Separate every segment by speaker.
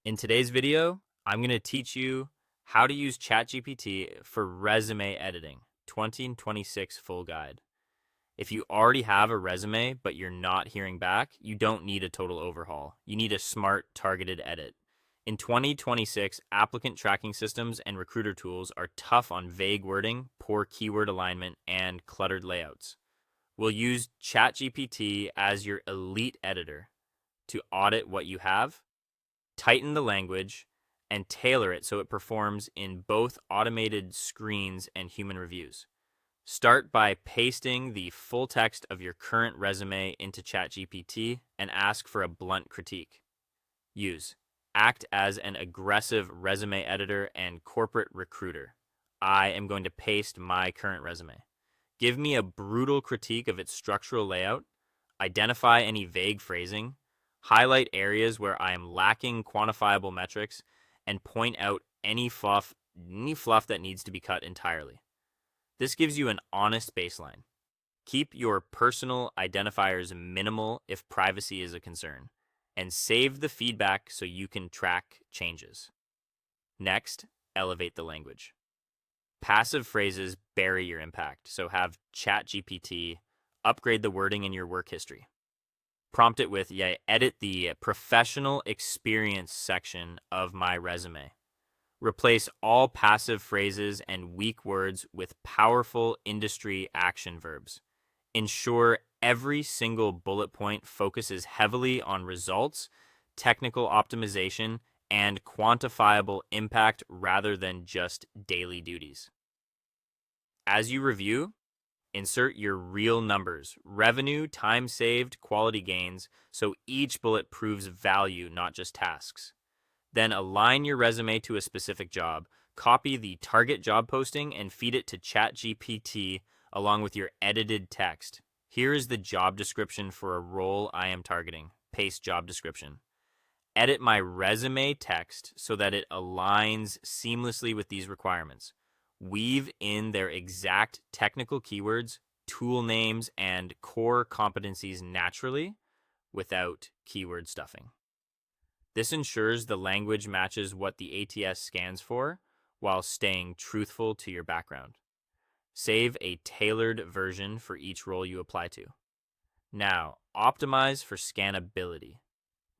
Speaker 1: In today's video, I'm going to teach you how to use ChatGPT for resume editing, 2026 full guide. If you already have a resume but you're not hearing back, you don't need a total overhaul. You need a smart, targeted edit. In 2026, applicant tracking systems and recruiter tools are tough on vague wording, poor keyword alignment, and cluttered layouts. We'll use ChatGPT as your elite editor to audit what you have, tighten the language, and tailor it so it performs in both automated screens and human reviews. Start by pasting the full text of your current resume into ChatGPT and ask for a blunt critique. Use Act as an aggressive resume editor and corporate recruiter. I am going to paste my current resume. Give me a brutal critique of its structural layout, identify any vague phrasing, highlight areas where I am lacking quantifiable metrics, and point out any fluff that needs to be cut entirely. This gives you an honest baseline. Keep your personal identifiers minimal if privacy is a concern, and save the feedback so you can track changes. Next, elevate the language. Passive phrases bury your impact, so have ChatGPT upgrade the wording in your work history. Prompt it with, edit the professional experience section of my resume. Replace all passive phrases and weak words with powerful industry action verbs. Ensure every single bullet point focuses heavily on results, technical optimization, and quantifiable impact rather than just daily duties. As you review, insert your real numbers, revenue, time saved, quality gains, so each bullet proves value, not just tasks. Then align your resume to a specific job, copy the target job posting, and feed it to ChatGPT along with your edited text. Here is the job description for a role I am targeting. Paste job description. Edit my resume text so that it aligns seamlessly with these requirements. Weave in their exact technical keywords, tool names, and core competencies naturally without keyword stuffing. This ensures the language matches what the ATS scans for while staying truthful to your background. Save a tailored version for each role you apply to. Now, optimize for scannability.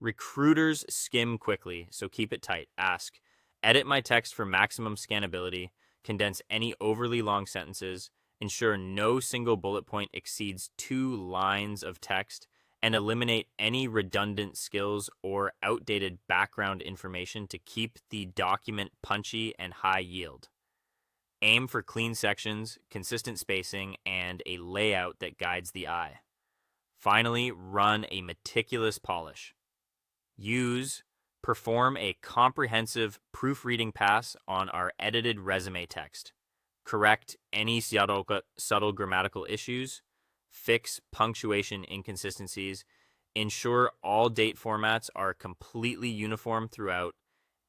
Speaker 1: Recruiters skim quickly, so keep it tight. Ask, edit my text for maximum scannability, condense any overly long sentences, ensure no single bullet point exceeds 2 lines of text, and eliminate any redundant skills or outdated background information to keep the document punchy and high yield. Aim for clean sections, consistent spacing, and a layout that guides the eye. Finally, run a meticulous polish. Perform a comprehensive proofreading pass on our edited resume text. Correct any subtle grammatical issues, fix punctuation inconsistencies, ensure all date formats are completely uniform throughout,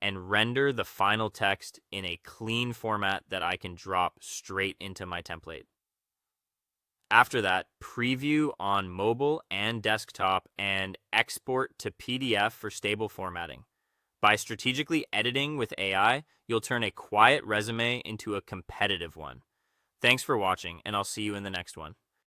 Speaker 1: and render the final text in a clean format that I can drop straight into my template. After that, preview on mobile and desktop and export to PDF for stable formatting. By strategically editing with AI, you'll turn a quiet resume into a competitive one. Thanks for watching, and I'll see you in the next one.